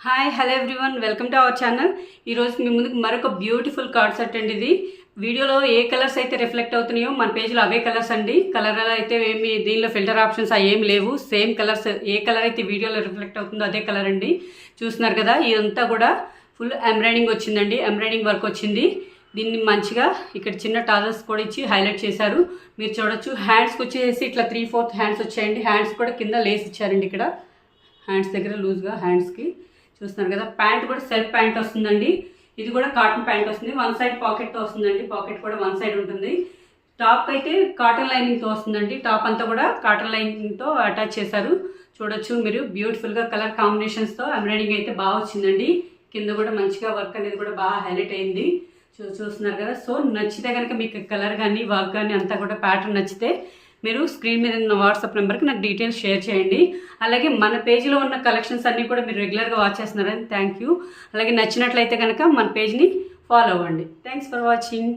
Hi hello everyone, welcome to our channel. ఈరోజు మీ ముందుకు మరొక బ్యూటిఫుల్ కార్డ్ సెట్ అండి. ఇది వీడియోలో ఏ కలర్స్ అయితే రిఫ్లెక్ట్ అవుతున్నాయో మన పేజ్లో అవే కలర్స్ అండి. కలర్ అయితే ఏమి దీనిలో ఫిల్టర్ ఆప్షన్స్ ఏం లేవు. సేమ్ కలర్స్, ఏ కలర్ అయితే వీడియోలో రిఫ్లెక్ట్ అవుతుందో అదే కలర్ అండి. చూస్తున్నారు కదా, ఇదంతా కూడా ఫుల్ ఎంబ్రాయిడింగ్ వచ్చిందండి. ఎంబ్రాయిడింగ్ వర్క్ వచ్చింది. దీన్ని మంచిగా ఇక్కడ చిన్న టాజర్స్ కూడా ఇచ్చి హైలైట్ చేశారు. మీరు చూడొచ్చు. హ్యాండ్స్కి వచ్చేసి ఇట్లా 3/4 హ్యాండ్స్ వచ్చాయండి. హ్యాండ్స్ కూడా కింద లేస్ ఇచ్చారండి. ఇక్కడ హ్యాండ్స్ దగ్గర లూజ్గా హ్యాండ్స్కి చూస్తున్నారు కదా. ప్యాంట్ కూడా సెల్ఫ్ ప్యాంట్ వస్తుందండి. ఇది కూడా కాటన్ ప్యాంట్ వస్తుంది. వన్ సైడ్ పాకెట్తో వస్తుందండి. పాకెట్ కూడా వన్ సైడ్ ఉంటుంది. టాప్ అయితే కాటన్ లైనింగ్తో వస్తుందండి. టాప్ అంతా కూడా కాటన్ లైనింగ్తో అటాచ్ చేశారు. చూడొచ్చు మీరు. బ్యూటిఫుల్గా కలర్ కాంబినేషన్స్తో ఎంబ్రాయిడింగ్ అయితే బాగా వచ్చిందండి. కింద కూడా మంచిగా వర్క్ అనేది కూడా బాగా హైలైట్ అయింది. చూస్తున్నారు కదా. సో నచ్చితే కనుక మీకు కలర్ కానీ వర్క్ కానీ అంతా కూడా ప్యాటర్న్ నచ్చితే మీరు స్క్రీన్ మీద ఉన్న వాట్సాప్ నెంబర్కి నాకు డీటెయిల్స్ షేర్ చేయండి. అలాగే మన పేజ్లో ఉన్న కలెక్షన్స్ అన్నీ కూడా మీరు రెగ్యులర్గా వాచ్ చేస్తున్నారని థ్యాంక్ యూ. అలాగే నచ్చినట్లయితే కనుక మన పేజ్ని ఫాలో అవ్వండి. Thanks for watching.